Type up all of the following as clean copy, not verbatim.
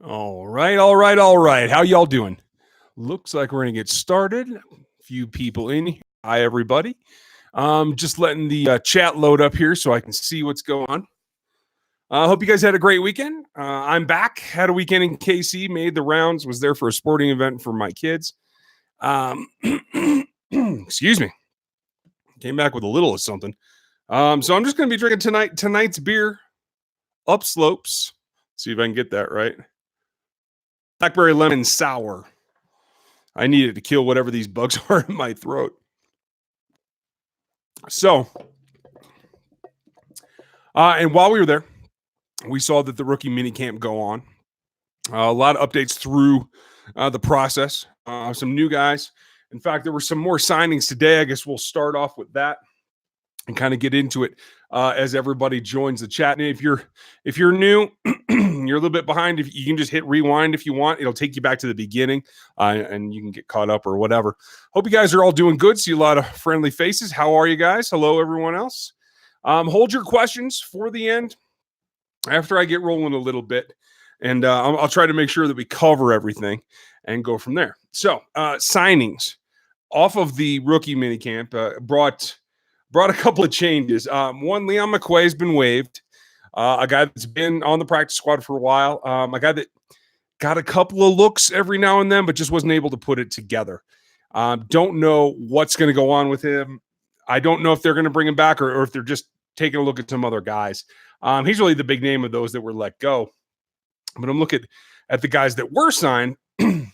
All right, all right, all right. How y'all doing? Looks like we're gonna get started. A few people in here. Hi, everybody. Just letting the chat load up here so I can see what's going on. I hope you guys had a great weekend. I'm back. Had a weekend in KC. Made the rounds. Was there for a sporting event for my kids. Excuse me. Came back with a little of something. So I'm just gonna be drinking tonight's beer, Upslopes. See if I can get that right. Blackberry lemon sour. I needed to kill whatever these bugs are in my throat. So, and while we were there, we saw that the rookie minicamp go on. A lot of updates through the process. Some new guys. In fact, there were some more signings today. I guess we'll start off with that and kind of get into it as everybody joins the chat. And if you're new, you're a little bit behind. If you can just hit rewind if you want, it'll take you back to the beginning, and you can get caught up or whatever. Hope you guys are all doing good. See a lot of friendly faces. How are you guys? Hello, everyone else. Hold your questions for the end after I get rolling a little bit, and I'll try to make sure that we cover everything and go from there. So signings off of the rookie minicamp brought a couple of changes. One, Leon McQuay has been waived. A guy that's been on the practice squad for a while. A guy that got a couple of looks every now and then, but just wasn't able to put it together. Don't know what's going to go on with him. I don't know if they're going to bring him back or if they're just taking a look at some other guys. He's really the big name of those that were let go. But I'm looking at the guys that were signed, and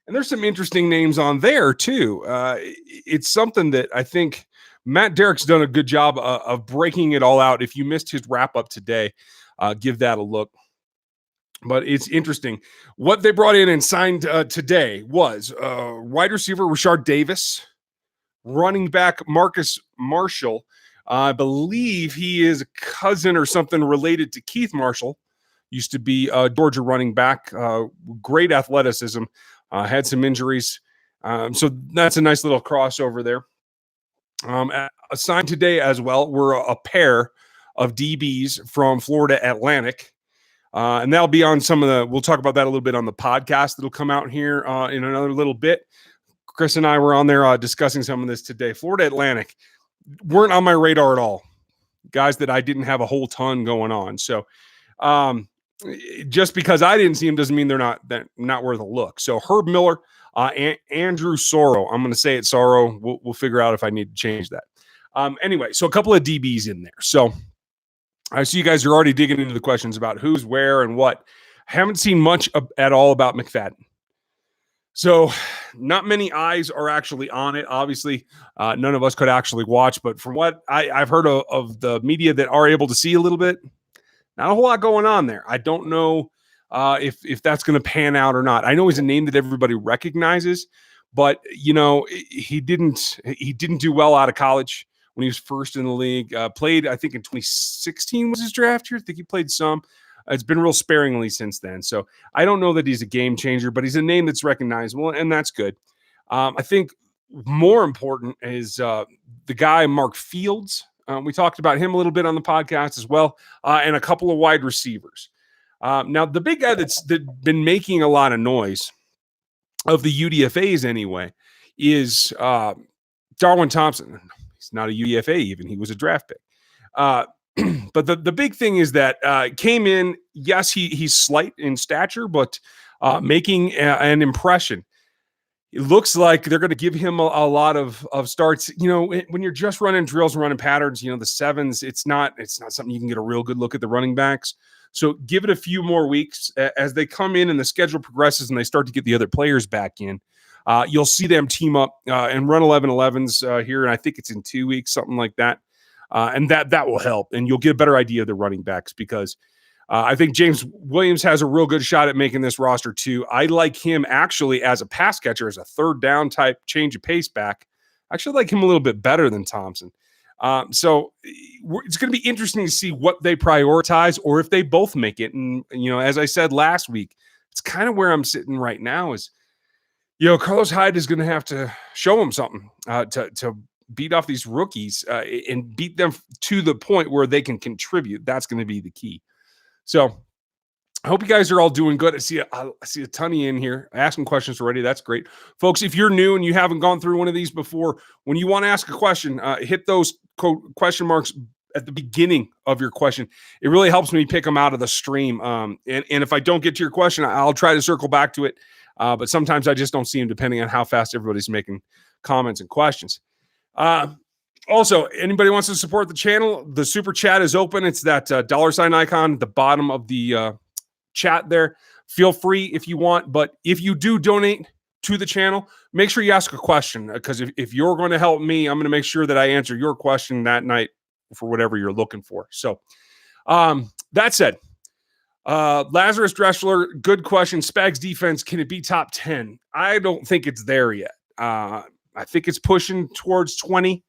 there's some interesting names on there too. It's something that I think Matt Derrick's done a good job of breaking it all out. If you missed his wrap up today, give that a look. But it's interesting. What they brought in and signed today was wide receiver Rashad Davis, running back Marcus Marshall. I believe he is a cousin or something related to Keith Marshall. Used to be a Georgia running back. Great athleticism. Had some injuries. So that's a nice little crossover there. Assigned today as well were a pair of DBs from Florida Atlantic. And that'll be on we'll talk about that a little bit on the podcast that'll come out here in another little bit. Chris and I were on there discussing some of this today. Florida Atlantic weren't on my radar at all. Guys that I didn't have a whole ton going on. So just because I didn't see them doesn't mean they're not worth a look. So Herb Miller, Andrew Sorrow. I'm going to say it Sorrow. We'll figure out if I need to change that. Anyway, so a couple of DBs in there. So I see you guys are already digging into the questions about who's where and what. I haven't seen much at all about McFadden. So not many eyes are actually on it. Obviously, none of us could actually watch. But from what I've heard of the media that are able to see a little bit, not a whole lot going on there. I don't know if that's going to pan out or not. I know he's a name that everybody recognizes, but he didn't do well out of college when he was first in the league. Played, I think, in 2016 was his draft year. I think he played some. It's been real sparingly since then. So I don't know that he's a game changer, but he's a name that's recognizable, and that's good. I think more important is the guy, Mark Fields. We talked about him a little bit on the podcast as well, and a couple of wide receivers. Now, the big guy that's been making a lot of noise of the UDFAs anyway is Darwin Thompson. He's not a UDFA even. He was a draft pick. But the big thing is that came in, yes, he's slight in stature, but making an impression. It looks like they're going to give him a lot of starts. When you're just running drills and running patterns, the sevens, it's not something you can get a real good look at the running backs. So give it a few more weeks as they come in and the schedule progresses and they start to get the other players back in. You'll see them team up and run 11-11s here, and I think it's in 2 weeks, something like that. And that will help, and you'll get a better idea of the running backs because I think James Williams has a real good shot at making this roster too. I like him actually as a pass catcher, as a third down type change of pace back. I actually like him a little bit better than Thompson. So it's going to be interesting to see what they prioritize or if they both make it. And, as I said last week, it's kind of where I'm sitting right now is, Carlos Hyde is going to have to show him something to beat off these rookies and beat them to the point where they can contribute. That's going to be the key. So I hope you guys are all doing good. I see a ton of you in here asking questions already. That's great. Folks, if you're new and you haven't gone through one of these before, when you want to ask a question, hit those question marks at the beginning of your question. It really helps me pick them out of the stream. And if I don't get to your question, I'll try to circle back to it. But sometimes I just don't see them depending on how fast everybody's making comments and questions. Also, anybody wants to support the channel, the super chat is open. It's that $ icon at the bottom of the chat there. Feel free if you want, but if you do donate to the channel, make sure you ask a question, because if you're going to help me, I'm going to make sure that I answer your question that night for whatever you're looking for. So that said, Lazarus Dressler, good question. Spags defense, can it be top 10? I don't think it's there yet. I think it's pushing towards 20,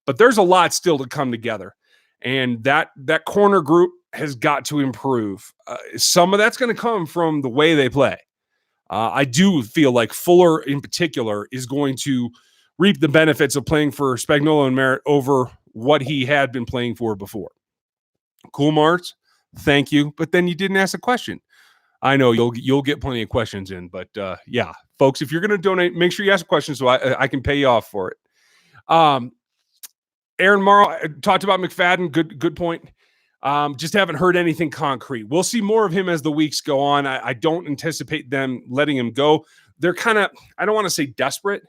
but there's a lot still to come together. And that corner group has got to improve. Some of that's going to come from the way they play. I do feel like Fuller in particular is going to reap the benefits of playing for Spagnuolo and Merritt over what he had been playing for before. Cool, Mars. Thank you. But then you didn't ask a question. I know you'll get plenty of questions in, but yeah, folks, if you're going to donate, make sure you ask a question so I can pay you off for it. Aaron Morrow talked about McFadden. Good point. Just haven't heard anything concrete. We'll see more of him as the weeks go on. I don't anticipate them letting him go. They're kind of, I don't want to say desperate,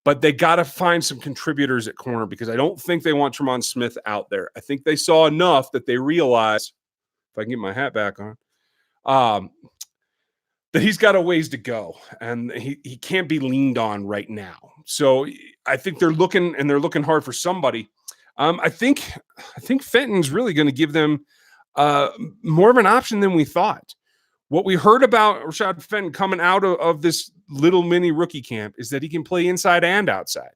but they got to find some contributors at corner, because I don't think they want Tremont Smith out there. I think they saw enough that they realize, if I can get my hat back on, that he's got a ways to go, and he can't be leaned on right now. So I think they're looking hard for somebody. I think Fenton's really going to give them more of an option than we thought. What we heard about Rashad Fenton coming out of this little mini rookie camp is that he can play inside and outside.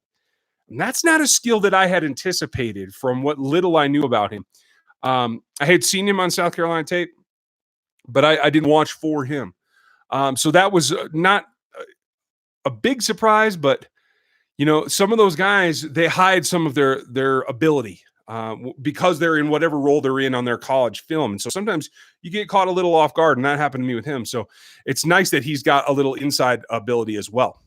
And that's not a skill that I had anticipated from what little I knew about him. I had seen him on South Carolina tape, but I didn't watch for him. So that was not a big surprise, but some of those guys, they hide some of their ability because they're in whatever role they're in on their college film. And so sometimes you get caught a little off guard, and that happened to me with him. So it's nice that he's got a little inside ability as well.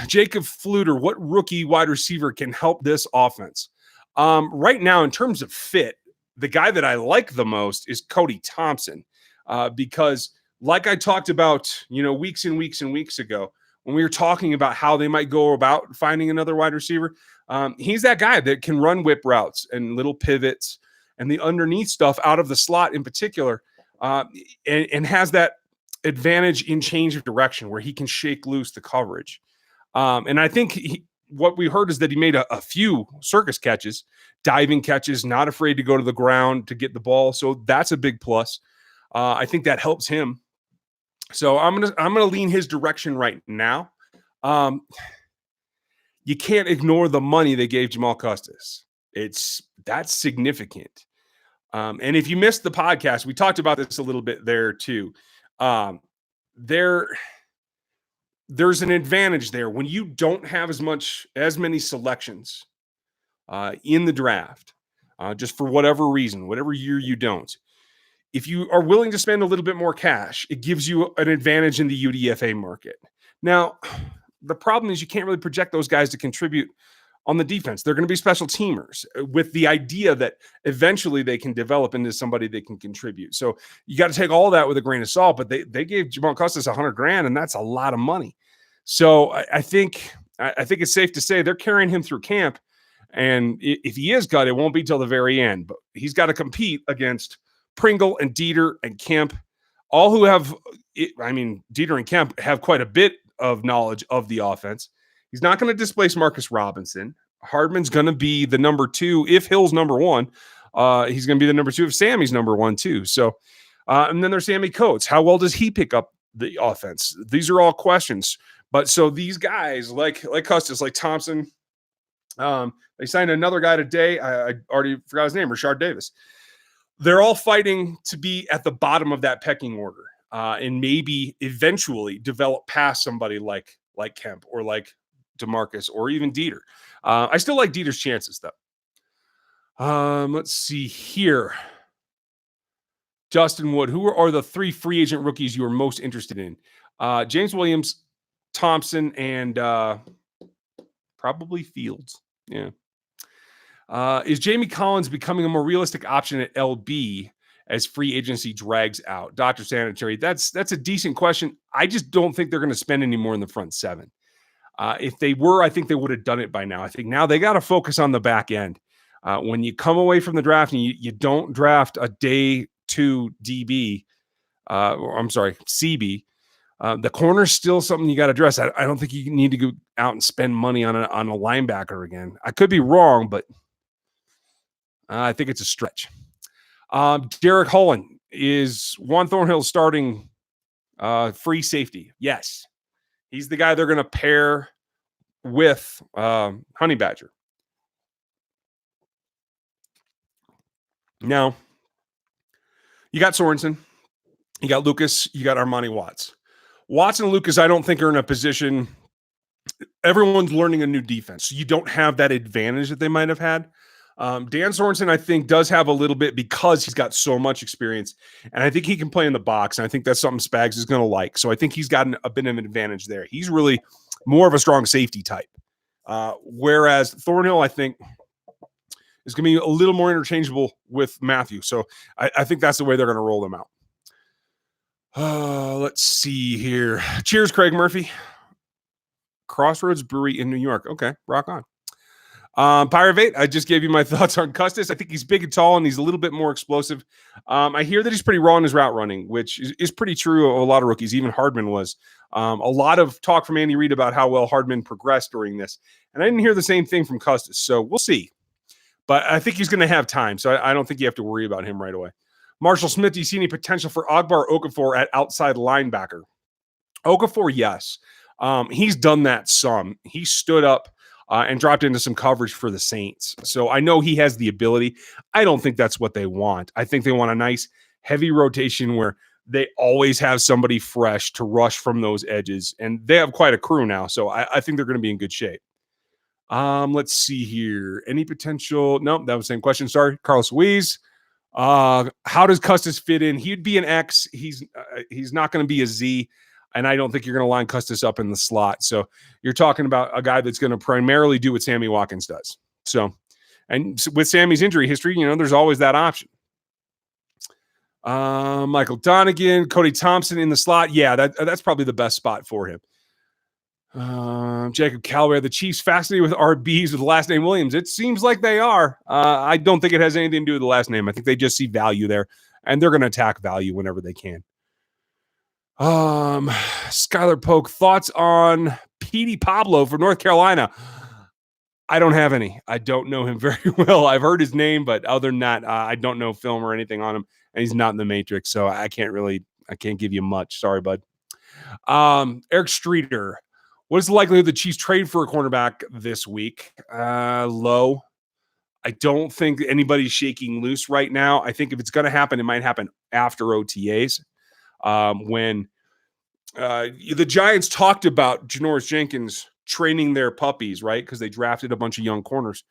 Jacob Fluter, what rookie wide receiver can help this offense? Right now, in terms of fit, the guy that I like the most is Cody Thompson, because like I talked about, weeks and weeks and weeks ago, when we were talking about how they might go about finding another wide receiver, he's that guy that can run whip routes and little pivots and the underneath stuff out of the slot in particular, and has that advantage in change of direction where he can shake loose the coverage. And I think what we heard is that he made a few circus catches, diving catches, not afraid to go to the ground to get the ball. So that's a big plus. I think that helps him. So I'm gonna lean his direction right now. You can't ignore the money they gave Jamal Custis. That's significant. And if you missed the podcast, we talked about this a little bit there too. There's an advantage there when you don't have as many selections in the draft, just for whatever reason, whatever year you don't. If you are willing to spend a little bit more cash, it gives you an advantage in the UDFA market. Now, the problem is you can't really project those guys to contribute on the defense. They're going to be special teamers with the idea that eventually they can develop into somebody that can contribute. So you got to take all that with a grain of salt, but they gave Jamal Custis $100,000, and that's a lot of money. So I think it's safe to say they're carrying him through camp. And if he is cut, it won't be till the very end, but he's got to compete against Pringle and Dieter and Kemp, all who have, Dieter and Kemp have quite a bit of knowledge of the offense. He's not going to displace Marcus Robinson. Hardman's going to be the number 2 if Hill's number 1. He's going to be the number 2 if Sammy's number 1 too. So, and then there's Sammy Coates. How well does he pick up the offense? These are all questions. But so these guys like Custis, like Thompson, they signed another guy today. I already forgot his name, Rashad Davis. They're all fighting to be at the bottom of that pecking order, and maybe eventually develop past somebody like Kemp or like DeMarcus or even Dieter. I still like Dieter's chances, though. Let's see here. Justin Wood, who are the 3 free agent rookies you are most interested in? James Williams, Thompson, and probably Fields. Yeah. Is Jamie Collins becoming a more realistic option at LB as free agency drags out? Dr. Sanitary, that's a decent question. I just don't think they're going to spend any more in the front 7. If they were, I think they would have done it by now. I think now they got to focus on the back end. When you come away from the draft and you don't draft a day 2 DB, CB, the corner's still something you got to address. I don't think you need to go out and spend money on a linebacker again. I could be wrong, but I think it's a stretch. Derek Holland, is Juan Thornhill starting free safety? Yes. He's the guy they're going to pair with Honey Badger. Now, you got Sorensen, you got Lucas, you got Armani Watts. Watts and Lucas, I don't think, are in a position. Everyone's learning a new defense. So you don't have that advantage that they might have had. Dan Sorensen, I think, does have a little bit because he's got so much experience. And I think he can play in the box. And I think that's something Spags is going to like. So I think he's got a bit of an advantage there. He's really more of a strong safety type. Whereas Thornhill, I think, is going to be a little more interchangeable with Matthew. So I think that's the way they're going to roll them out. Let's see here. Cheers, Craig Murphy. Crossroads Brewery in New York. Okay, rock on. Pyruvate, I just gave you my thoughts on Custis. I think he's big and tall, and he's a little bit more explosive. I hear that he's pretty raw in his route running, which is pretty true of a lot of rookies. Even Hardman was. A lot of talk from Andy Reid about how well Hardman progressed during this. And I didn't hear the same thing from Custis, so we'll see. But I think he's going to have time, so I don't think you have to worry about him right away. Marshall Smith, do you see any potential for Ogbar Okafor at outside linebacker? Okafor, yes. He's done that some. He stood up and dropped into some coverage for the Saints. So I know he has the ability. I don't think that's what they want. I think they want a nice, heavy rotation where they always have somebody fresh to rush from those edges. And they have quite a crew now, so I think they're going to be in good shape. Let's see here. Any potential? No, that was the same question. Sorry. Carlos Ruiz. How does Custis fit in? He'd be an X. He's not going to be a Z. And I don't think you're going to line Custis up in the slot. So you're talking about a guy that's going to primarily do what Sammy Watkins does. So, and with Sammy's injury history, there's always that option. Michael Donegan, Cody Thompson in the slot. Yeah, that's probably the best spot for him. Jacob Callaway, the Chiefs fascinated with RBs with the last name Williams. It seems like they are. I don't think it has anything to do with the last name. I think they just see value there, and they're going to attack value whenever they can. Skylar Polk, thoughts on Petey Pablo for North Carolina? I don't have any. I don't know him very well. I've heard his name, but other than that, I don't know film or anything on him, and he's not in the Matrix, so I can't give you much. Sorry, bud. Eric Streeter, what is the likelihood the Chiefs trade for a cornerback this week? Low. I don't think anybody's shaking loose right now. I think if it's going to happen, it might happen after OTAs. When the Giants talked about Janoris Jenkins training their puppies, right? Because they drafted a bunch of young corners.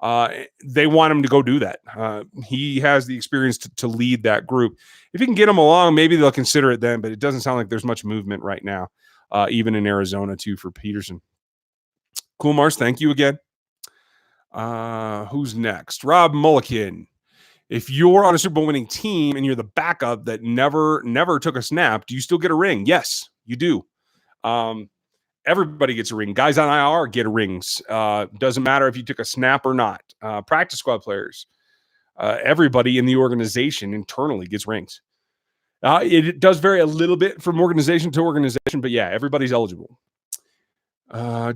They want him to go do that. He has the experience to lead that group. If you can get him along, maybe they'll consider it then, but it doesn't sound like there's much movement right now, even in Arizona too for Peterson. Cool, Mars. Thank you again. Who's next? Rob Mulliken. If you're on a Super Bowl winning team and you're the backup that never took a snap, do you still get a ring? Yes, you do. Everybody gets a ring. Guys on IR get rings. Doesn't matter if you took a snap or not. Practice squad players, everybody in the organization internally gets rings. It does vary a little bit from organization to organization, but yeah, everybody's eligible.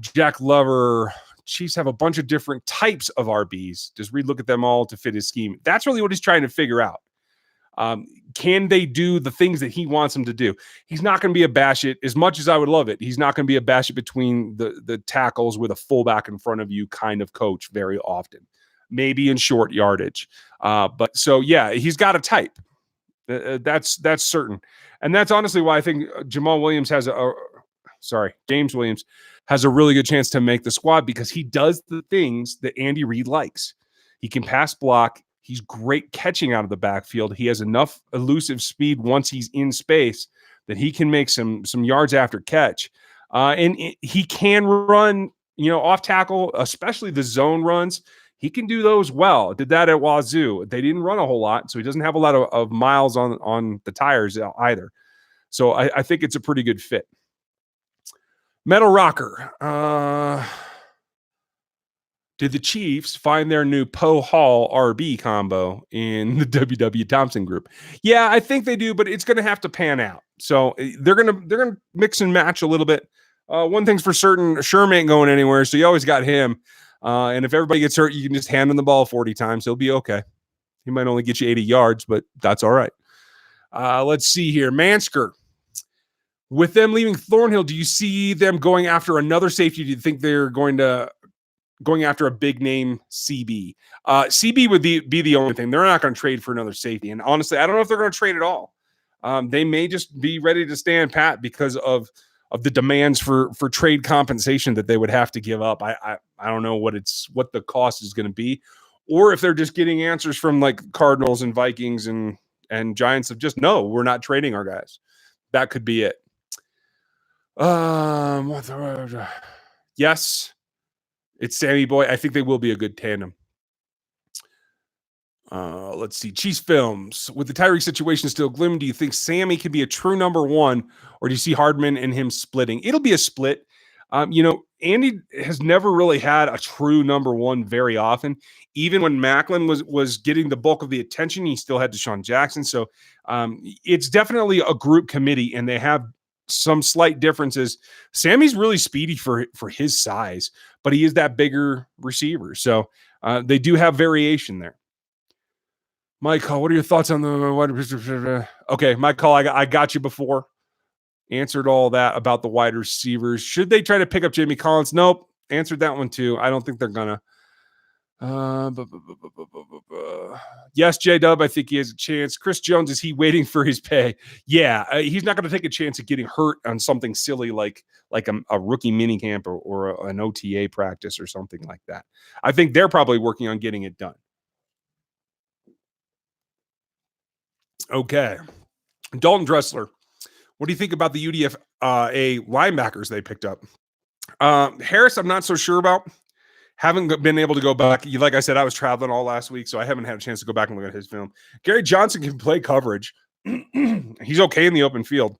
Jack Lover. Chiefs have a bunch of different types of RBs. Does Reid look at them all to fit his scheme? That's really what he's trying to figure out. Can they do the things that he wants them to do? He's not going to be a bash it as much as I would love it. He's not going to be a bash it between the tackles with a fullback in front of you kind of coach very often, maybe in short yardage. But so, yeah, he's got a type. That's certain. And that's honestly why I think James Williams has a really good chance to make the squad because he does the things that Andy Reid likes. He can pass block. He's great catching out of the backfield. He has enough elusive speed once he's in space that he can make some yards after catch. And he can run, off tackle, especially the zone runs. He can do those well. Did that at Wazoo. They didn't run a whole lot, so he doesn't have a lot of miles on the tires either. So I think it's a pretty good fit. Metal Rocker. Did the Chiefs find their new Poe Hall RB combo in the WW Thompson group? Yeah, I think they do, but it's going to have to pan out. So they're gonna mix and match a little bit. One thing's for certain, Sherm ain't going anywhere, so you always got him. And if everybody gets hurt, you can just hand him the ball 40 times. He'll be okay. He might only get you 80 yards, but that's all right. Let's see here. Mansker. With them leaving Thornhill, do you see them going after another safety? Do you think they're going after a big name CB? CB would be the only thing. They're not going to trade for another safety. And honestly, I don't know if they're going to trade at all. They may just be ready to stand pat because of the demands for trade compensation that they would have to give up. I don't know what the cost is going to be, or if they're just getting answers from like Cardinals and Vikings and Giants of just, no, we're not trading our guys. That could be it. Yes, it's Sammy Boy. I think they will be a good tandem. Let's see. Chiefs films. With the Tyreek situation still gloom, do you think Sammy could be a true number one, or do you see Hardman and him splitting? It'll be a split. Andy has never really had a true number one very often. Even when Macklin was getting the bulk of the attention, he still had Deshaun Jackson. So it's definitely a group committee, and they have some slight differences. Sammy's really speedy for his size, but he is that bigger receiver. So they do have variation there. Michael, what are your thoughts on the okay, Michael, I got you before. Answered all that about the wide receivers. Should they try to pick up Jamie Collins? Nope. Answered that one too. I don't think they're gonna. Yes, J-Dub, I think he has a chance. Chris Jones, is he waiting for his pay? Yeah, he's not going to take a chance of getting hurt on something silly like a rookie minicamp or an OTA practice or something like that. I think they're probably working on getting it done. Okay. Dalton Dressler, what do you think about the UDFA linebackers they picked up? Harris, I'm not so sure about. Haven't been able to go back. Like I said, I was traveling all last week, so I haven't had a chance to go back and look at his film. Gary Johnson can play coverage. He's okay in the open field.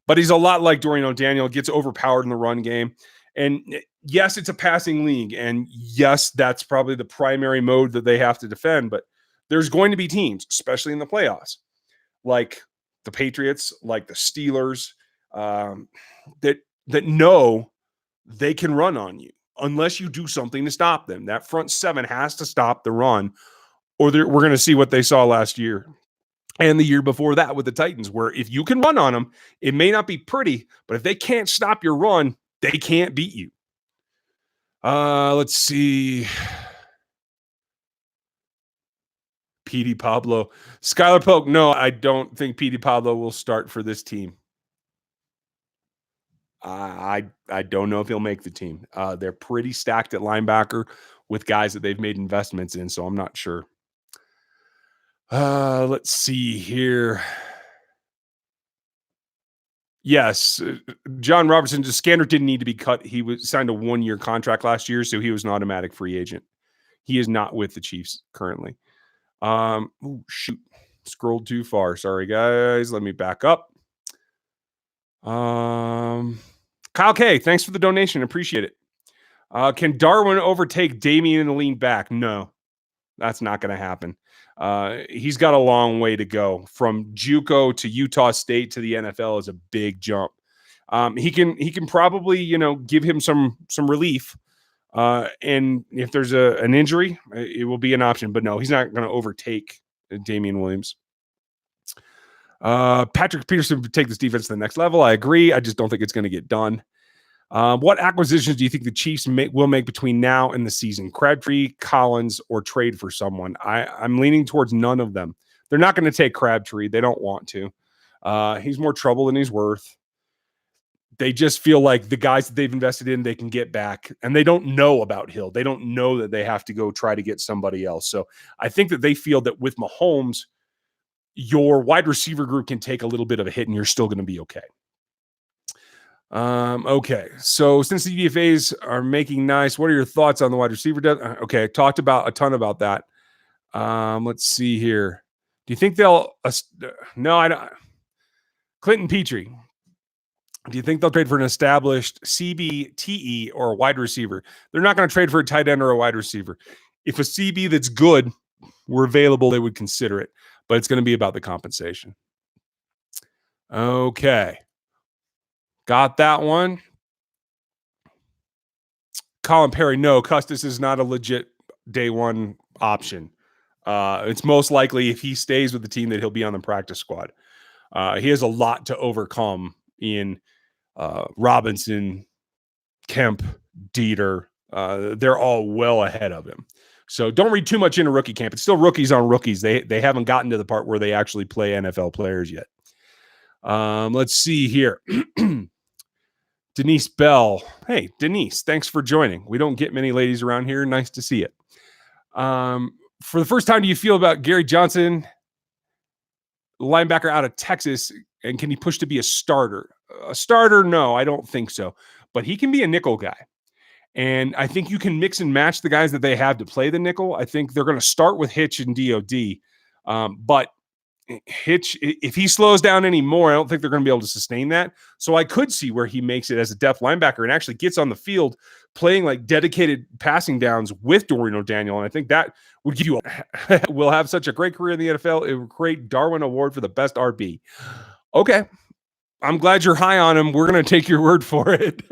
But he's a lot like Dorian O'Daniel, gets overpowered in the run game. And yes, it's a passing league. And yes, that's probably the primary mode that they have to defend. But there's going to be teams, especially in the playoffs, like the Patriots, like the Steelers, that know they can run on you unless you do something to stop them. That front seven has to stop the run, or we're going to see what they saw last year and the year before that with the Titans, where if you can run on them, it may not be pretty, but if they can't stop your run, they can't beat you. Let's see. Petey Pablo. Skylar Polk, no, I don't think Petey Pablo will start for this team. I don't know if he'll make the team. They're pretty stacked at linebacker with guys that they've made investments in, so I'm not sure. Let's see here. Yes, John Robertson, Scanner didn't need to be cut. He signed a 1-year contract last year, so he was an automatic free agent. He is not with the Chiefs currently. Shoot. Scrolled too far. Sorry, guys. Let me back up. Kyle K, thanks for the donation. Appreciate it. Can Darwin overtake Damian in the lean back? No, that's not going to happen. He's got a long way to go. From JUCO to Utah State to the NFL is a big jump. He can probably, give him some relief. And if there's an injury, it will be an option. But no, he's not going to overtake Damian Williams. Patrick Peterson would take this defense to the next level. I agree. I just don't think it's going to get done. What acquisitions do you think the Chiefs will make between now and the season? Crabtree, Collins, or trade for someone? I'm leaning towards none of them. They're not going to take Crabtree. They don't want to. He's more trouble than he's worth. They just feel like the guys that they've invested in, they can get back, and they don't know about Hill. They don't know that they have to go try to get somebody else. So I think that they feel that with Mahomes, your wide receiver group can take a little bit of a hit and you're still going to be okay. Okay. So since the DFAs are making nice, what are your thoughts on the wide receiver depth? Okay. I talked about a ton about that. Let's see here. Do you think they'll, no, I don't. Clinton Petrie. Do you think they'll trade for an established CB, TE, or a wide receiver? They're not going to trade for a tight end or a wide receiver. If a CB that's good were available, they would consider it, but it's going to be about the compensation. Okay. Got that one. Colin Perry, no, Custis is not a legit day one option. It's most likely if he stays with the team that he'll be on the practice squad. He has a lot to overcome in Robinson, Kemp, Dieter. They're all well ahead of him. So don't read too much into rookie camp. It's still rookies on rookies. They haven't gotten to the part where they actually play NFL players yet. Let's see here. Denise Bell. Hey, Denise, thanks for joining. We don't get many ladies around here. Nice to see it. For the first time, do you feel about Gary Johnson, linebacker out of Texas, and can he push to be a starter? A starter? No, I don't think so. But he can be a nickel guy. And I think you can mix and match the guys that they have to play the nickel. I think they're going to start with Hitch and DOD. But Hitch, if he slows down anymore, I don't think they're going to be able to sustain that. So I could see where he makes it as a depth linebacker and actually gets on the field playing like dedicated passing downs with Dorian O'Daniel. And I think that would give you will have such a great career in the NFL. It would create Darwin Award for the best RB. Okay. I'm glad you're high on him. We're going to take your word for it.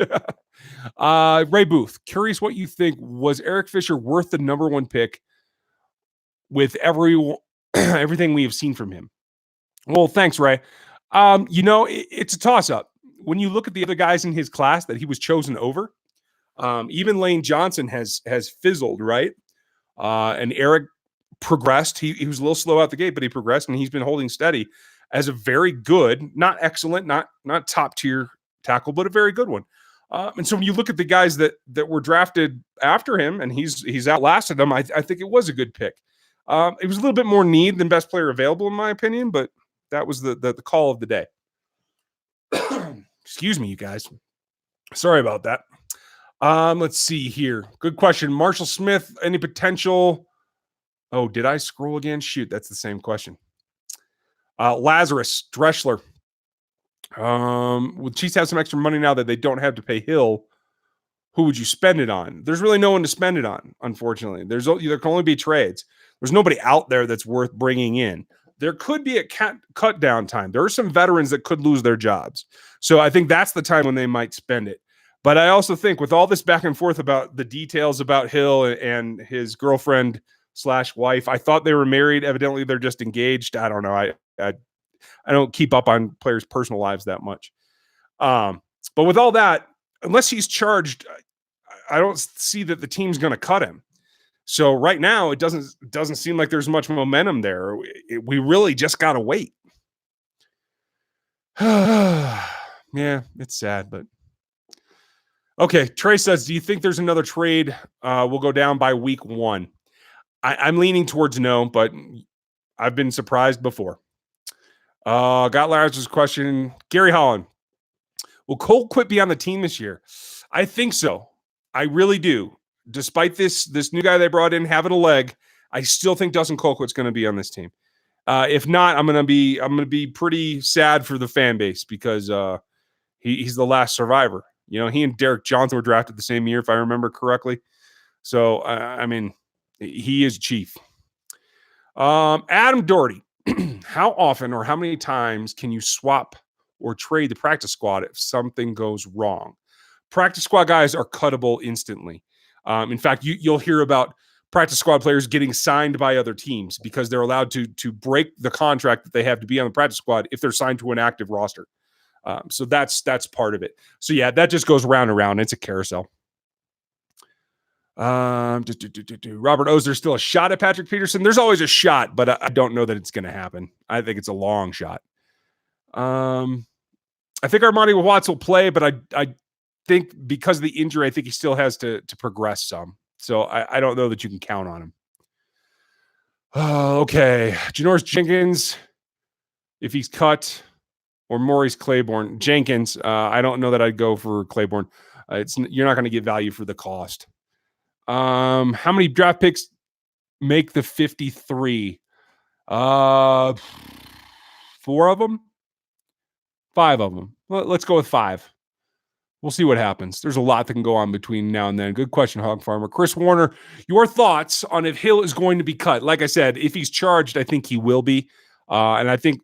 Ray Booth, curious what you think. Was Eric Fisher worth the number one pick with everything we have seen from him? Well, thanks, Ray. It's a toss-up. When you look at the other guys in his class that he was chosen over, even Lane Johnson has fizzled, right? And Eric progressed. He was a little slow out the gate, but he progressed, and he's been holding steady as a very good, not excellent, not top-tier tackle, but a very good one. And so when you look at the guys that were drafted after him, and he's outlasted them, I think it was a good pick. It was a little bit more need than best player available, in my opinion, but that was the call of the day. Excuse me, you guys. Sorry about that. Let's see here. Good question. Marshall Smith, any potential? Oh, did I scroll again? Shoot, that's the same question. Lazarus Dreschler. Will Chiefs have some extra money now that they don't have to pay Hill? Who would you spend it on? There's really no one to spend it on, unfortunately. There can only be trades. There's nobody out there that's worth bringing in. There could be a cut down time. There are some veterans that could lose their jobs. So I think that's the time when they might spend it. But I also think with all this back and forth about the details about Hill and his girlfriend/wife, I thought they were married. Evidently, they're just engaged. I don't know. I don't keep up on players' personal lives that much. But with all that, unless he's charged, I don't see that the team's going to cut him. So right now, it doesn't seem like there's much momentum there. We really just got to wait. Yeah, it's sad, but okay. Trey says, do you think there's another trade will go down by week 1? I'm leaning towards no, but I've been surprised before. Got Lazarus' question. Gary Holland, will Colquitt be on the team this year? I think so. I really do. Despite this new guy they brought in having a leg, I still think Dustin Colquitt's going to be on this team. If not, I'm going to be pretty sad for the fan base because he's the last survivor. You know, he and Derek Johnson were drafted the same year, if I remember correctly. So he is chief. Adam Doherty, how often or how many times can you swap or trade the practice squad if something goes wrong? Practice squad guys are cuttable instantly. In fact, you'll hear about practice squad players getting signed by other teams because they're allowed to break the contract that they have to be on the practice squad if they're signed to an active roster. So that's part of it. So yeah, that just goes round and round. It's a carousel. Robert O's, there's still a shot at Patrick Peterson. There's always a shot, but I don't know that it's going to happen. I think it's a long shot. I think Armani Watts will play, but I think because of the injury, I think he still has to progress some. So I don't know that you can count on him. Okay. Janoris Jenkins, if he's cut, or Maurice Claiborne. Jenkins, I don't know that I'd go for Claiborne. You're not going to get value for the cost. How many draft picks make the 53? 4 of them? 5 of them. Let's go with 5. We'll see what happens. There's a lot that can go on between now and then. Good question, Hog Farmer. Chris Warner, your thoughts on if Hill is going to be cut? Like I said, if he's charged, I think he will be. And I think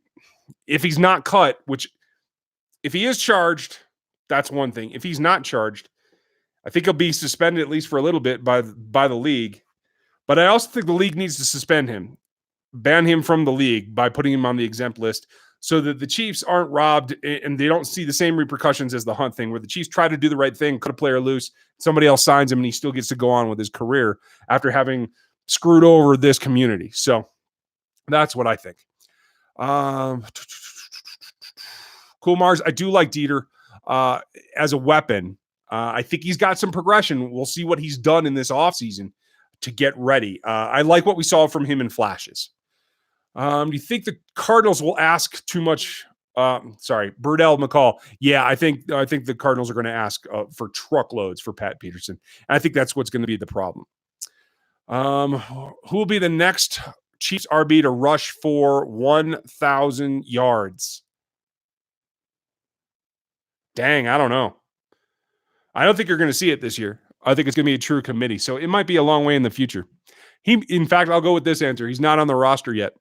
if he's not cut, which if he is charged, that's one thing. If he's not charged, I think he'll be suspended at least for a little bit by the league. But I also think the league needs to suspend him, ban him from the league by putting him on the exempt list so that the Chiefs aren't robbed and they don't see the same repercussions as the Hunt thing, where the Chiefs try to do the right thing, cut a player loose, somebody else signs him, and he still gets to go on with his career after having screwed over this community. So that's what I think. Cool Mars, I do like Dieter as a weapon. I think he's got some progression. We'll see what he's done in this offseason to get ready. I like what we saw from him in flashes. Do you think the Cardinals will ask too much? Burdell McCall. Yeah, I think the Cardinals are going to ask for truckloads for Pat Peterson. And I think that's what's going to be the problem. Who will be the next Chiefs RB to rush for 1,000 yards? Dang, I don't know. I don't think you're going to see it this year. I think it's going to be a true committee. So it might be a long way in the future. In fact, I'll go with this answer. He's not on the roster yet.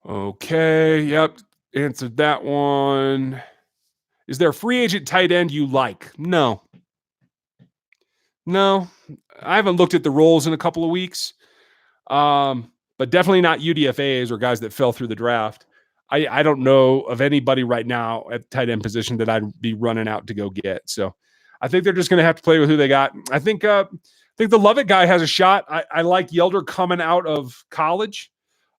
Okay. Yep. Answered that one. Is there a free agent tight end you like? No. I haven't looked at the roles in a couple of weeks. But definitely not UDFAs or guys that fell through the draft. I don't know of anybody right now at the tight end position that I'd be running out to go get. So I think they're just going to have to play with who they got. I think the Lovett guy has a shot. I like Yelder coming out of college.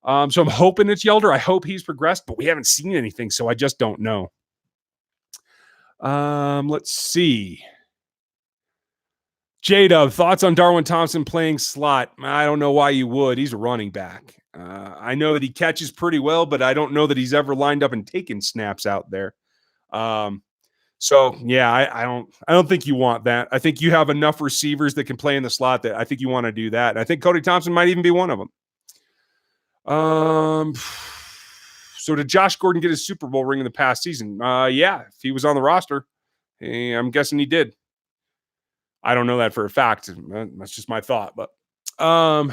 So I'm hoping it's Yelder. I hope he's progressed, but we haven't seen anything, so I just don't know. Let's see. J-Dub, thoughts on Darwin Thompson playing slot? I don't know why you would. He's a running back. I know that he catches pretty well, but I don't know that he's ever lined up and taken snaps out there. So yeah, I don't think you want that. I think you have enough receivers that can play in the slot that I think you want to do that. And I think Cody Thompson might even be one of them. So did Josh Gordon get his Super Bowl ring in the past season? Yeah, if he was on the roster, I'm guessing he did. I don't know that for a fact. That's just my thought. But how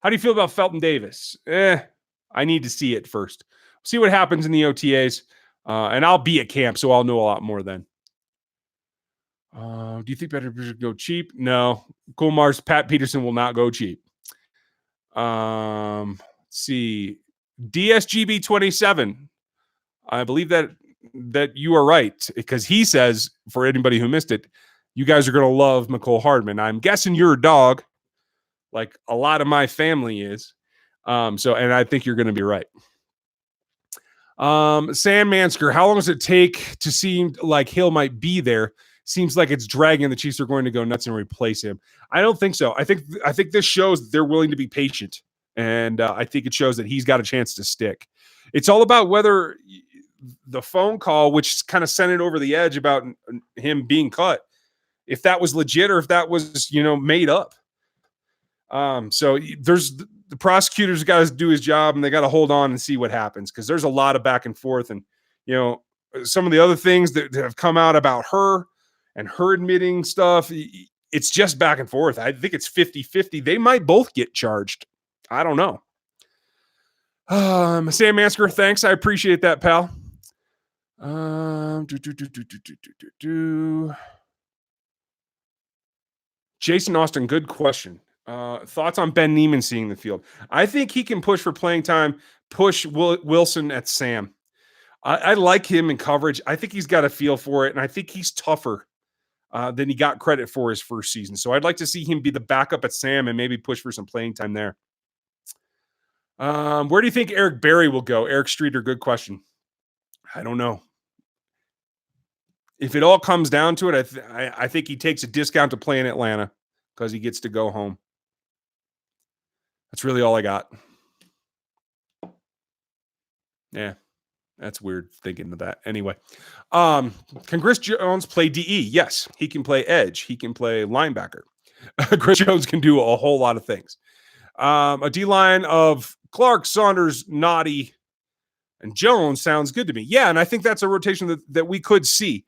do you feel about Felton Davis? I need to see it first. See what happens in the OTAs. And I'll be at camp, so I'll know a lot more then. Do you think better should go cheap? No. Cool Mars, Pat Peterson will not go cheap. Let's see. DSGB 27. I believe that you are right, because he says, for anybody who missed it, you guys are going to love Mecole Hardman. I'm guessing you're a dog, like a lot of my family is. And I think you're going to be right. Sam Mansker, how long does it take to seem like Hill might be there? Seems like it's dragging. The Chiefs are going to go nuts and replace him. I don't think so. I think this shows that they're willing to be patient, and I think it shows that he's got a chance to stick. It's all about whether the phone call, which kind of sent it over the edge about him being cut, if that was legit or if that was, made up. So there's the prosecutor's got to do his job, and they got to hold on and see what happens, because there's a lot of back and forth. And, some of the other things that have come out about her and her admitting stuff, it's just back and forth. I think it's 50-50. They might both get charged. I don't know. Sam Mansker, thanks. I appreciate that, pal. Jason Austin, good question. Thoughts on Ben Neiman seeing the field? I think he can push for playing time, push Wilson at Sam. I like him in coverage. I think he's got a feel for it, and I think he's tougher than he got credit for his first season. So I'd like to see him be the backup at Sam and maybe push for some playing time there. Where do you think Eric Berry will go? Eric Streeter, good question. I don't know. If it all comes down to it, I think he takes a discount to play in Atlanta because he gets to go home. That's really all I got. Yeah, that's weird thinking of that. Anyway, can Chris Jones play DE? Yes, he can play edge. He can play linebacker. Chris Jones can do a whole lot of things. A D-line of Clark, Saunders, Naughty, and Jones sounds good to me. Yeah, and I think that's a rotation that we could see.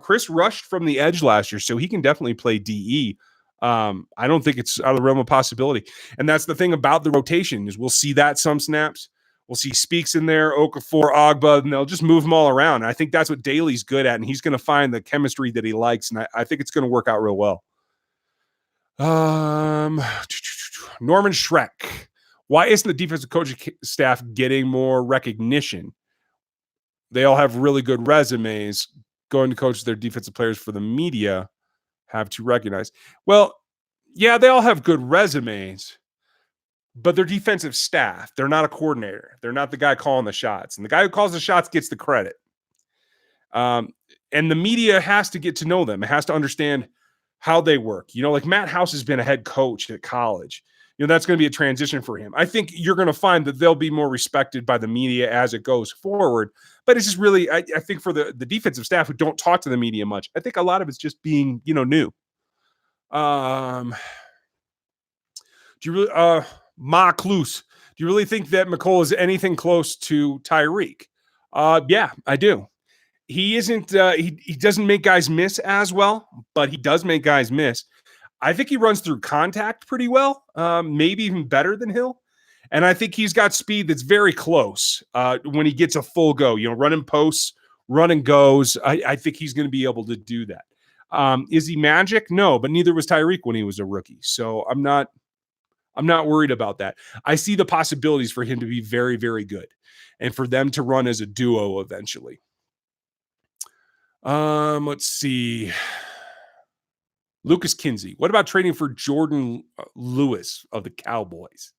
Chris rushed from the edge last year, so he can definitely play DE. I don't think it's out of the realm of possibility. And that's the thing about the rotation is we'll see that some snaps. We'll see Speaks in there, Okafor, Ogba, and they'll just move them all around. And I think that's what Daly's good at, and he's going to find the chemistry that he likes, and I think it's going to work out real well. Norman Schreck. Why isn't the defensive coaching staff getting more recognition? They all have really good resumes. Going to coach their defensive players for the media have to recognize. Well, yeah, they all have good resumes, but they're defensive staff. They're not a coordinator. They're not the guy calling the shots. And the guy who calls the shots gets the credit. And the media has to get to know them. It has to understand how they work. Like Matt House has been a head coach at college. That's going to be a transition for him. I think you're going to find that they'll be more respected by the media as it goes forward. But it's just really, I think for the defensive staff who don't talk to the media much, I think a lot of it's just being, new. Do you really, Ma Klus, do you really think that Mecole is anything close to Tyreek? Yeah, I do. He isn't, he doesn't make guys miss as well, but he does make guys miss. I think he runs through contact pretty well, maybe even better than Hill. And I think he's got speed that's very close when he gets a full go, running posts, running goes. I think he's going to be able to do that. Is he magic? No, but neither was Tyreek when he was a rookie. So I'm not worried about that. I see the possibilities for him to be very, very good and for them to run as a duo eventually. Let's see. Lucas Kinsey. What about trading for Jordan Lewis of the Cowboys?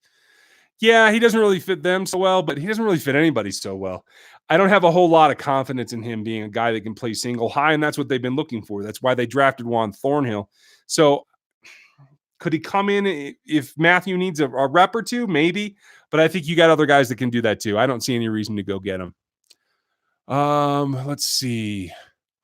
Yeah, he doesn't really fit them so well, but he doesn't really fit anybody so well. I don't have a whole lot of confidence in him being a guy that can play single high, and that's what they've been looking for. That's why they drafted Juan Thornhill. So could he come in if Matthew needs a rep or two? Maybe, but I think you got other guys that can do that too. I don't see any reason to go get him. Let's see.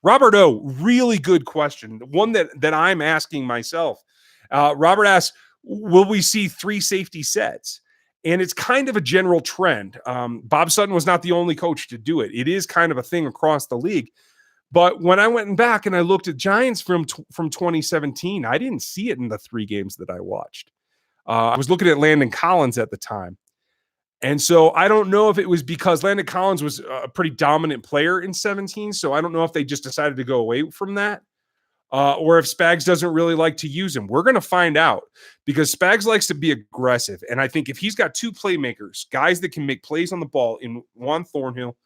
Robert O, really good question. One that I'm asking myself. Robert asks, will we see 3 safety sets? And it's kind of a general trend. Bob Sutton was not the only coach to do it. It is kind of a thing across the league. But when I went back and I looked at Giants from 2017, I didn't see it in the 3 games that I watched. I was looking at Landon Collins at the time. And so I don't know if it was because Landon Collins was a pretty dominant player in 17. So I don't know if they just decided to go away from that or if Spags doesn't really like to use him. We're going to find out because Spags likes to be aggressive. And I think if he's got 2 playmakers, guys that can make plays on the ball in Juan Thornhill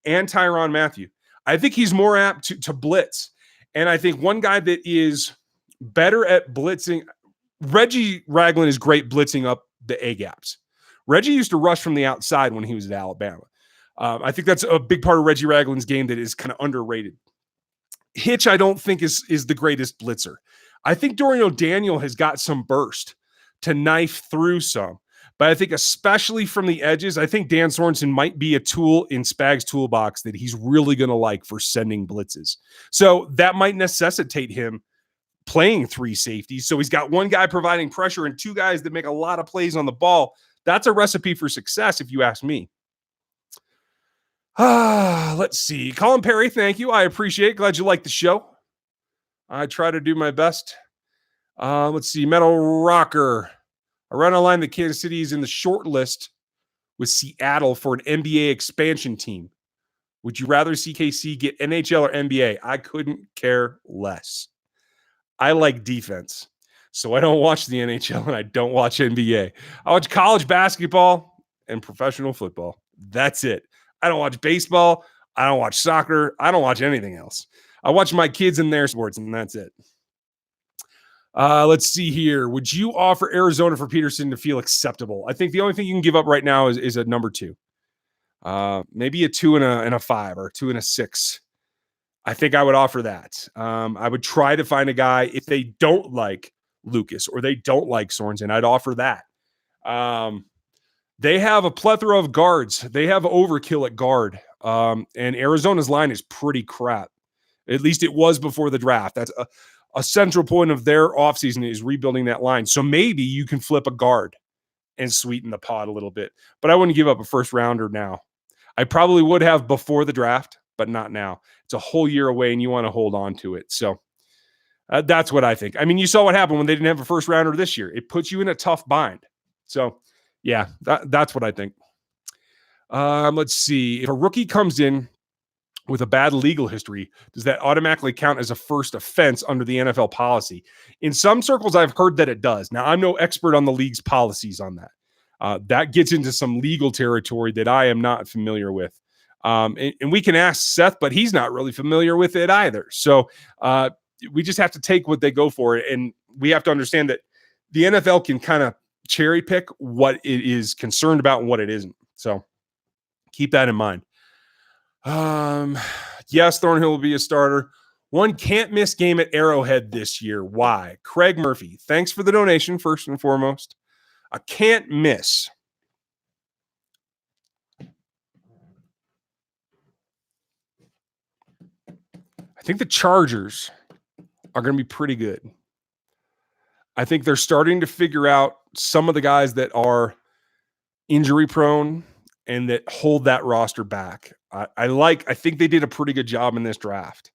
and Tyrann Mathieu, I think he's more apt to blitz. And I think one guy that is better at blitzing, Reggie Ragland is great blitzing up the A-gaps. Reggie used to rush from the outside when he was at Alabama. I think that's a big part of Reggie Ragland's game that is kind of underrated. Hitch, I don't think is the greatest blitzer. I think Dorian O'Daniel has got some burst to knife through some. But I think especially from the edges, I think Dan Sorensen might be a tool in Spags' toolbox that he's really going to like for sending blitzes. So that might necessitate him playing 3 safeties. So he's got 1 guy providing pressure and 2 guys that make a lot of plays on the ball. That's a recipe for success, if you ask me. Let's see. Colin Perry, thank you. I appreciate it. Glad you like the show. I try to do my best. Let's see. Metal Rocker. Around the line, the Kansas City is in the short list with Seattle for an NBA expansion team. Would you rather see KC get NHL or NBA? I couldn't care less. I like defense. So I don't watch the NHL and I don't watch NBA. I watch college basketball and professional football. That's it. I don't watch baseball. I don't watch soccer. I don't watch anything else. I watch my kids and their sports, and that's it. Let's see here. Would you offer Arizona for Peterson to feel acceptable? I think the only thing you can give up right now is a number 2. Maybe a 2 and a 5 or 2 and a 6. I think I would offer that. I would try to find a guy if they don't like Lucas or they don't like Sorensen. I'd offer that. They have a plethora of guards. They have overkill at guard. And Arizona's line is pretty crap. At least it was before the draft. That's a central point of their offseason is rebuilding that line. So maybe you can flip a guard and sweeten the pot a little bit. But I wouldn't give up a first rounder now. I probably would have before the draft, but not now. It's a whole year away and you want to hold on to it. So that's what I think. I mean, you saw what happened when they didn't have a first rounder this year. It puts you in a tough bind. So, yeah, that's what I think. Let's see. If a rookie comes in with a bad legal history, does that automatically count as a first offense under the NFL policy? In some circles, I've heard that it does. Now, I'm no expert on the league's policies on that. That gets into some legal territory that I am not familiar with. And we can ask Seth, but he's not really familiar with it either. So we just have to take what they go for. And we have to understand that the NFL can kind of cherry pick what it is concerned about and what it isn't. So keep that in mind. Yes, Thornhill will be a starter. One can't miss game at Arrowhead this year. Why? Craig Murphy. Thanks for the donation, first and foremost. I can't miss. I think the Chargers are going to be pretty good. I think they're starting to figure out some of the guys that are injury prone and that hold that roster back. I think they did a pretty good job in this draft.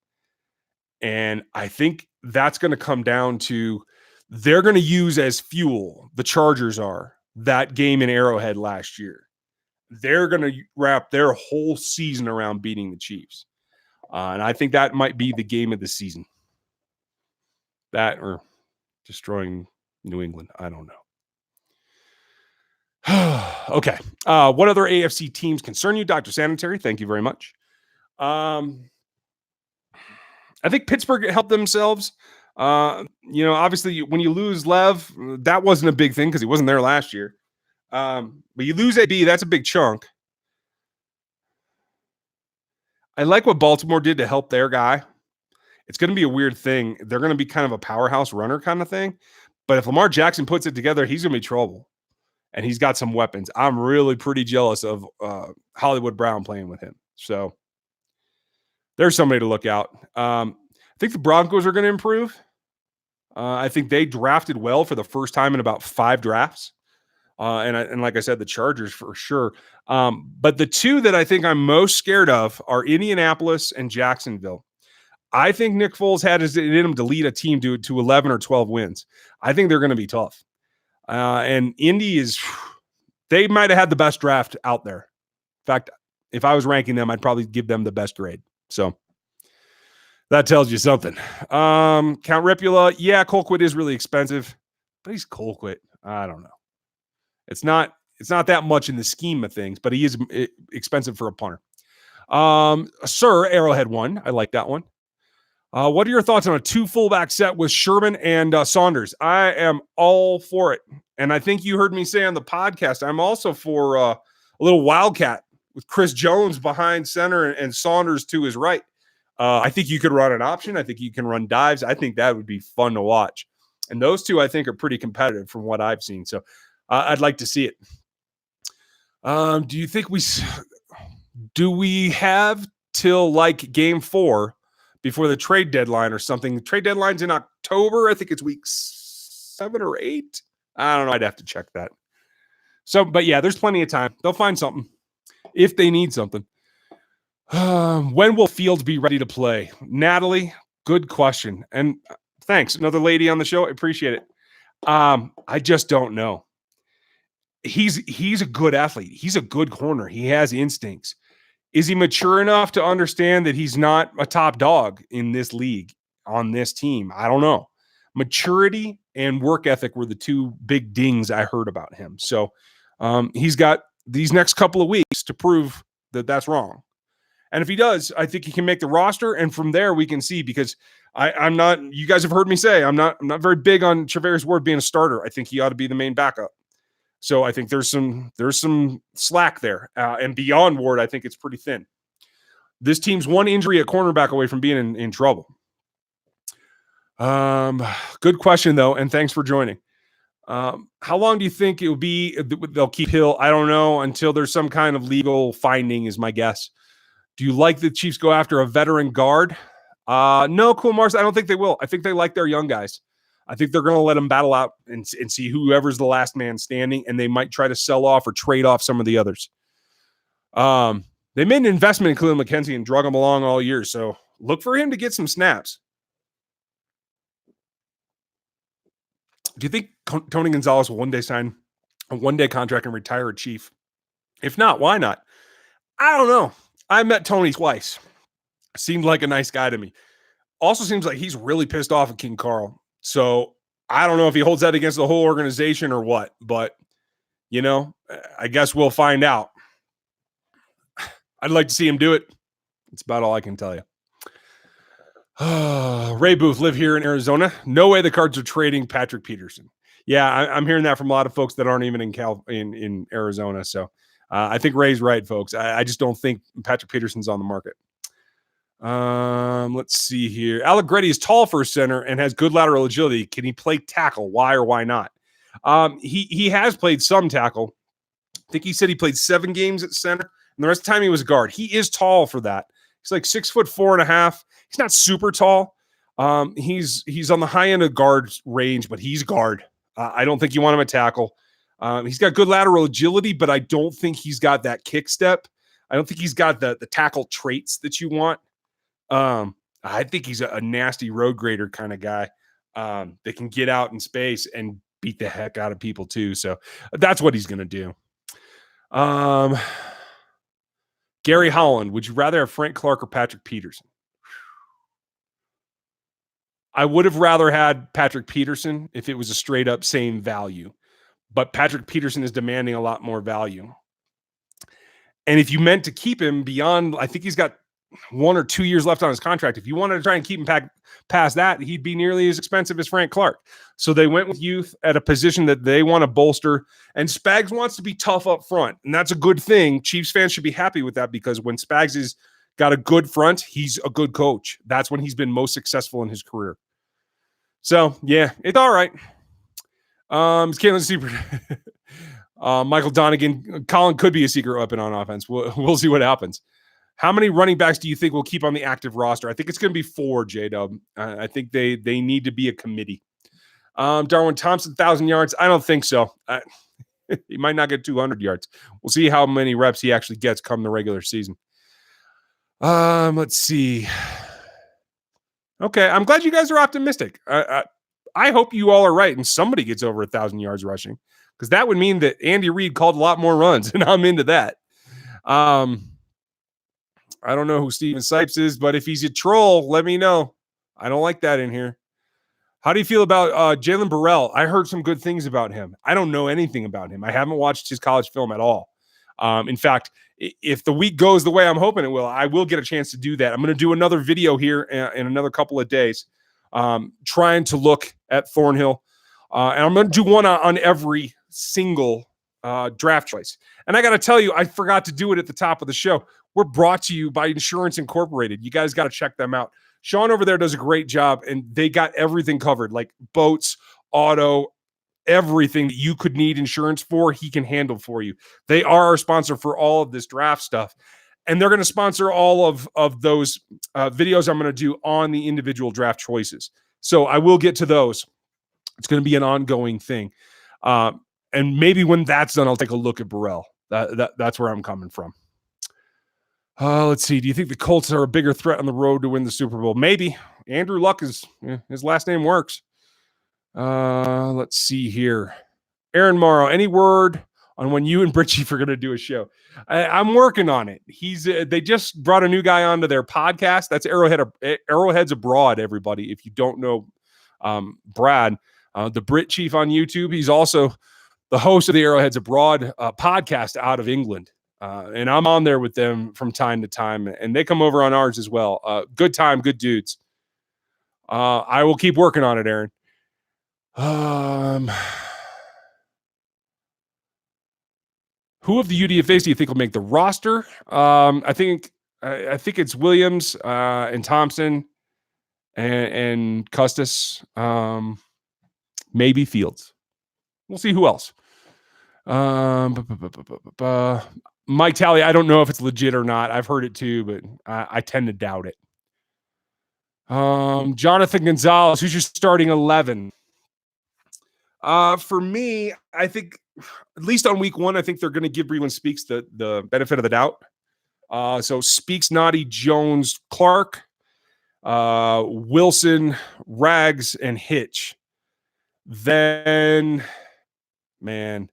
And I think that's going to come down to they're going to use as fuel, the Chargers are, that game in Arrowhead last year. They're going to wrap their whole season around beating the Chiefs. And I think that might be the game of the season. That or destroying New England. I don't know. Okay. What other AFC teams concern you, Dr. Sanitary? Thank you very much. I think Pittsburgh helped themselves. Obviously, when you lose Lev, that wasn't a big thing because he wasn't there last year. But you lose AB, that's a big chunk. I like what Baltimore did to help their guy. It's going to be a weird thing. They're going to be kind of a powerhouse runner kind of thing. But if Lamar Jackson puts it together, he's going to be trouble. And he's got some weapons. I'm really pretty jealous of Hollywood Brown playing with him. So there's somebody to look out. I think the Broncos are going to improve. I think they drafted well for the first time in about 5 drafts. And like I said, the Chargers for sure. But the two that I think I'm most scared of are Indianapolis and Jacksonville. I think Nick Foles had it in him to lead a team to 11 or 12 wins. I think they're going to be tough. And Indy they might have had the best draft out there. In fact, if I was ranking them, I'd probably give them the best grade. So that tells you something. Count Repula, yeah, Colquitt is really expensive, but he's Colquitt. I don't know. It's not that much in the scheme of things, but he is expensive for a punter. Sir, Arrowhead 1. I like that one. What are your thoughts on a 2 fullback set with Sherman and Saunders? I am all for it. And I think you heard me say on the podcast, I'm also for a little wildcat with Chris Jones behind center and Saunders to his right. I think you could run an option. I think you can run dives. I think that would be fun to watch. And those two, I think, are pretty competitive from what I've seen. So I'd like to see it. Do you think we have till like game 4 before the trade deadline or something? The trade deadline's in October. I think it's week 7 or 8. I don't know. I'd have to check that. So, but yeah, there's plenty of time. They'll find something if they need something. When will Fields be ready to play? Natalie, good question. And thanks. Another lady on the show. I appreciate it. I just don't know. He's a good athlete. He's a good corner. He has instincts. Is he mature enough to understand that he's not a top dog in this league on this team? I don't know. Maturity and work ethic were the 2 big dings I heard about him. So he's got these next couple of weeks to prove that that's wrong. And if he does, I think he can make the roster. And from there we can see, because I'm not. You guys have heard me say I'm not very big on Charvarius Ward being a starter. I think he ought to be the main backup. So I think there's some slack there, and beyond Ward, I think it's pretty thin. This team's one injury at cornerback away from being in trouble. Good question though, and thanks for joining. How long do you think it will be? They'll keep Hill. I don't know until there's some kind of legal finding, is my guess. Do you like the Chiefs go after a veteran guard? No, Cool Mars. I don't think they will. I think they like their young guys. I think they're going to let them battle out and see whoever's the last man standing, and they might try to sell off or trade off some of the others. They made an investment in Khalil McKenzie and drug him along all year, so look for him to get some snaps. Do you think Tony Gonzalez will one day sign a one-day contract and retire a Chief? If not, why not? I don't know. I met Tony twice. Seemed like a nice guy to me. Also seems like he's really pissed off at King Carl. So I don't know if he holds that against the whole organization or what, but, I guess we'll find out. I'd like to see him do it. It's about all I can tell you. Ray Booth, live here in Arizona. No way the Cards are trading Patrick Peterson. Yeah, I'm hearing that from a lot of folks that aren't even in Arizona. So I think Ray's right, folks. I just don't think Patrick Peterson's on the market. Let's see here. Allegretti is tall for a center and has good lateral agility. Can he play tackle? Why or why not? He has played some tackle. I think he said he played 7 games at center, and the rest of the time he was a guard. He is tall for that. He's like 6'4.5". He's not super tall. He's on the high end of guard range, but he's guard. I don't think you want him at tackle. He's got good lateral agility, but I don't think he's got that kick step. I don't think he's got the tackle traits that you want. I think he's a nasty road grader kind of guy that can get out in space and beat the heck out of people too. So that's what he's going to do. Gary Holland, would you rather have Frank Clark or Patrick Peterson? I would have rather had Patrick Peterson if it was a straight up same value, but Patrick Peterson is demanding a lot more value. And if you meant to keep him beyond, I think he's got 1 or 2 years left on his contract. If you wanted to try and keep him past that, he'd be nearly as expensive as Frank Clark. So they went with youth at a position that they want to bolster. And Spags wants to be tough up front. And that's a good thing. Chiefs fans should be happy with that because when Spags has got a good front, he's a good coach. That's when he's been most successful in his career. So, yeah, it's all right. It's Khaelen super. Michael Donegan. Colin could be a secret weapon on offense. We'll see what happens. How many running backs do you think will keep on the active roster? I think it's going to be 4, J-Dub. I think they need to be a committee. Darwin Thompson, 1,000 yards. I don't think so. He might not get 200 yards. We'll see how many reps he actually gets come the regular season. Let's see. Okay, I'm glad you guys are optimistic. I hope you all are right and somebody gets over 1,000 yards rushing because that would mean that Andy Reid called a lot more runs, and I'm into that. I don't know who Steven Sipes is, but if he's a troll, let me know. I don't like that in here. How do you feel about Jalen Burrell? I heard some good things about him. I don't know anything about him. I haven't watched his college film at all. In fact, if the week goes the way I'm hoping it will, I will get a chance to do that. I'm going to do another video here in another couple of days trying to look at Thornhill. And I'm going to do one on every single draft choice. And I got to tell you, I forgot to do it at the top of the show. We're brought to you by Insurance Incorporated. You guys got to check them out. Sean over there does a great job, and they got everything covered, like boats, auto, everything that you could need insurance for, he can handle for you. They are our sponsor for all of this draft stuff, and they're going to sponsor all of those videos I'm going to do on the individual draft choices. So I will get to those. It's going to be an ongoing thing. And maybe when that's done, I'll take a look at Burrell. That's where I'm coming from. Let's see. Do you think the Colts are a bigger threat on the road to win the Super Bowl? Maybe. Andrew Luck is his last name works. Let's see here. Aaron Morrow, any word on when you and Britt Chief are going to do a show? I'm working on it. They just brought a new guy onto their podcast. That's Arrowheads Abroad, everybody. If you don't know Brad, the Britt Chief on YouTube, he's also the host of the Arrowheads Abroad podcast out of England. And I'm on there with them from time to time, and they come over on ours as well. Good time, good dudes. I will keep working on it, Aaron. Who of the UDFAs do you think will make the roster? I think it's Williams and Thompson and Custis. Maybe Fields. We'll see who else. Mike Talley, I don't know if it's legit or not. I've heard it too, but I tend to doubt it. Jonathan Gonzalez, who's your starting 11? For me, I think at least on week 1, I think they're going to give Breland Speaks the benefit of the doubt. So Speaks, Naughty, Jones, Clark, Wilson, Rags, and Hitch. Then, man,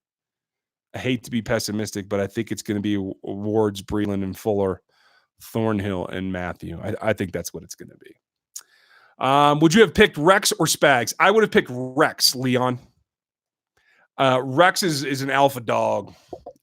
I hate to be pessimistic, but I think it's going to be Wards, Breland, and Fuller, Thornhill, and Matthew. I think that's what it's going to be. Would you have picked Rex or Spags? I would have picked Rex, Leon. Rex is an alpha dog.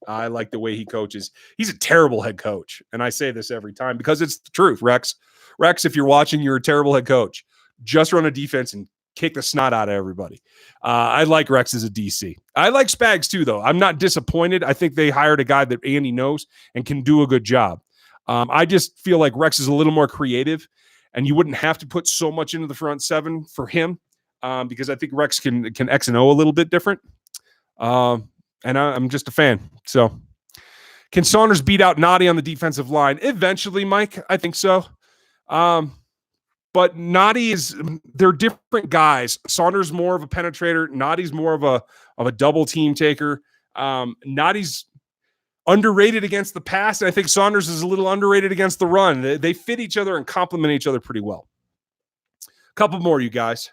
I like the way he coaches. He's a terrible head coach. And I say this every time because it's the truth, Rex. Rex, if you're watching, you're a terrible head coach. Just run a defense and kick the snot out of everybody. I like Rex as a DC. I like Spags too, though. I'm not disappointed. I think they hired a guy that Andy knows and can do a good job. I just feel like Rex is a little more creative, and you wouldn't have to put so much into the front seven for him because I think Rex can X and O a little bit different. And I'm just a fan. So can Saunders beat out Naughty on the defensive line? Eventually, Mike, I think so. But Naughty they're different guys. Saunders more of a penetrator. Naughty's more of a double team taker. Naughty's underrated against the pass. And I think Saunders is a little underrated against the run. They fit each other and complement each other pretty well. A couple more, you guys.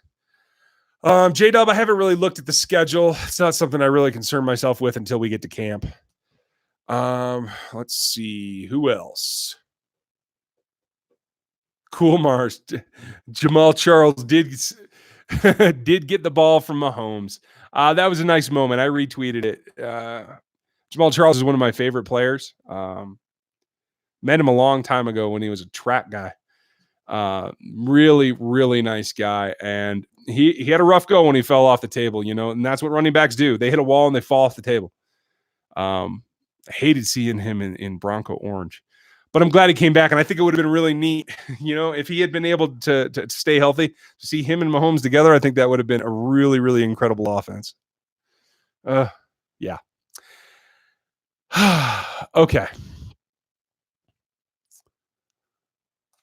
J-Dub, I haven't really looked at the schedule. It's not something I really concern myself with until we get to camp. Let's see. Who else? Cool Mars. Jamal Charles did get the ball from Mahomes. That was a nice moment. I retweeted it. Jamal Charles is one of my favorite players. Met him a long time ago when he was a track guy. Really, really nice guy. And he had a rough go when he fell off the table, and that's what running backs do. They hit a wall and they fall off the table. I hated seeing him in Bronco orange, but I'm glad he came back. And I think it would have been really neat, if he had been able to stay healthy, to see him and Mahomes together. I think that would have been a really, really incredible offense. Yeah. Okay.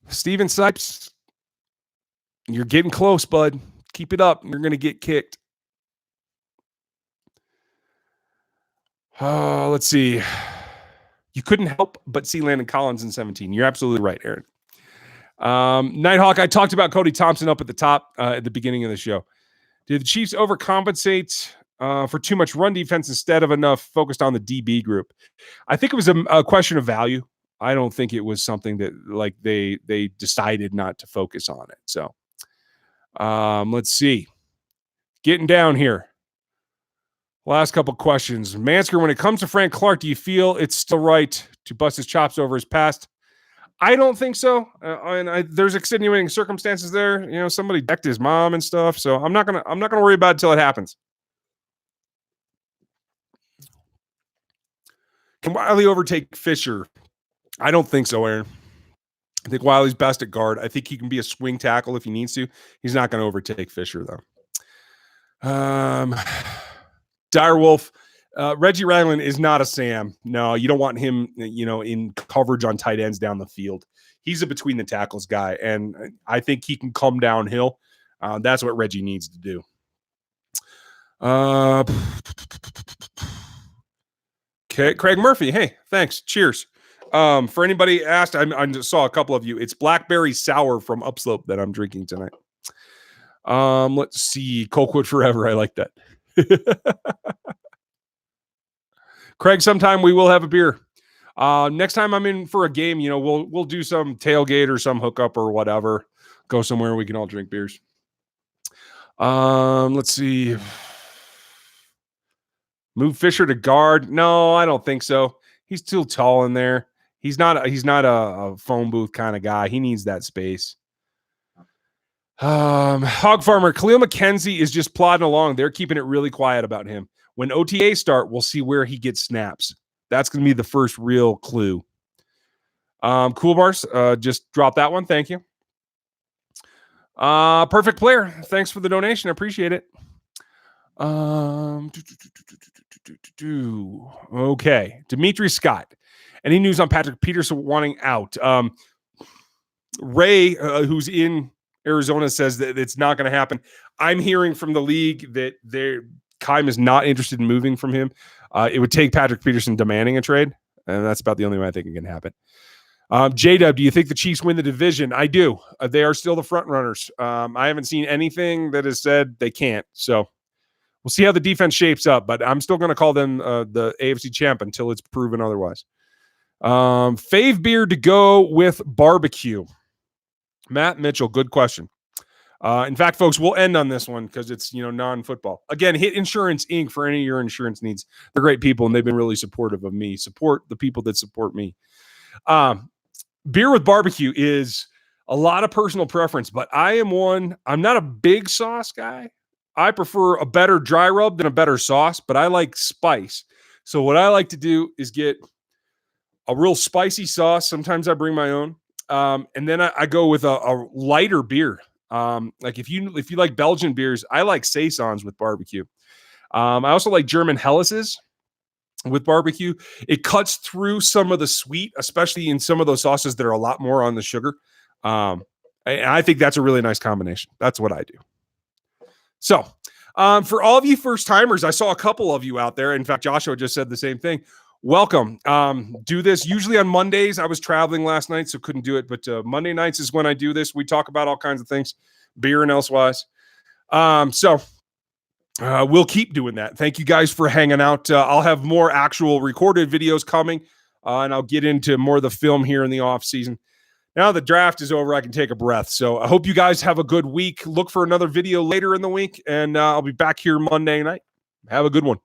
Steven Sipes, you're getting close, bud. Keep it up. You're going to get kicked. Let's see. You couldn't help but see Landon Collins in 17. You're absolutely right, Aaron. Nighthawk, I talked about Cody Thompson up at the top at the beginning of the show. Did the Chiefs overcompensate for too much run defense instead of enough focused on the DB group? I think it was a question of value. I don't think it was something that they decided not to focus on it. So let's see. Getting down here. Last couple questions. Mansker, when it comes to Frank Clark, do you feel it's still right to bust his chops over his past? I don't think so. There's extenuating circumstances there. Somebody decked his mom and stuff. So I'm not gonna worry about it till it happens. Can Wiley overtake Fisher? I don't think so, Aaron. I think Wiley's best at guard. I think he can be a swing tackle if he needs to. He's not going to overtake Fisher, though. Direwolf, Reggie Ragland is not a Sam. No, you don't want him, in coverage on tight ends down the field. He's a between the tackles guy, and I think he can come downhill. That's what Reggie needs to do. Okay, Craig Murphy. Hey, thanks. Cheers. For anybody asked, I just saw a couple of you. It's blackberry sour from Upslope that I'm drinking tonight. Let's see. Colquitt Forever. I like that. Craig, sometime we will have a beer. Next time I'm in for a game, we'll do some tailgate or some hookup or whatever. Go somewhere we can all drink beers. Let's see. Move Fisher to guard. No, I don't think so. He's too tall in there. He's not a phone booth kind of guy. He needs that space. Hog Farmer, Khalil McKenzie is just plodding along. They're keeping it really quiet about him. When OTA start, we'll see where he gets snaps. That's going to be the first real clue. Cool Bars, just drop that one. Thank you. Perfect player. Thanks for the donation. I appreciate it. Okay. Dimitri Scott. Any news on Patrick Peterson wanting out? Ray, who's in Arizona, says that it's not going to happen. I'm hearing from the league that Keim is not interested in moving from him. It would take Patrick Peterson demanding a trade, and that's about the only way I think it can happen. J-Dub, do you think the Chiefs win the division? I do. They are still the front runners. I haven't seen anything that has said they can't. So we'll see how the defense shapes up, but I'm still going to call them the AFC champ until it's proven otherwise. Fave beer to go with barbecue. Matt Mitchell, good question. In fact, folks, we'll end on this one because it's non-football. Again, Hit Insurance Inc. for any of your insurance needs. They're great people, and they've been really supportive of me. Support the people that support me. Beer with barbecue is a lot of personal preference, but I'm not a big sauce guy. I prefer a better dry rub than a better sauce, but I like spice. So what I like to do is get a real spicy sauce. Sometimes I bring my own. And then I go with a lighter beer. Like if you like Belgian beers, I like Saisons with barbecue. I also like German Helleses with barbecue. It cuts through some of the sweet, especially in some of those sauces that are a lot more on the sugar. And I think that's a really nice combination. That's what I do. So for all of you first timers, I saw a couple of you out there. In fact, Joshua just said the same thing. Welcome. Do this usually on Mondays. I was traveling last night, so couldn't do it. But Monday nights is when I do this. We talk about all kinds of things, beer and elsewise. So we'll keep doing that. Thank you guys for hanging out. I'll have more actual recorded videos coming, and I'll get into more of the film here in the off season. Now the draft is over, I can take a breath. So I hope you guys have a good week. Look for another video later in the week, and I'll be back here Monday night. Have a good one.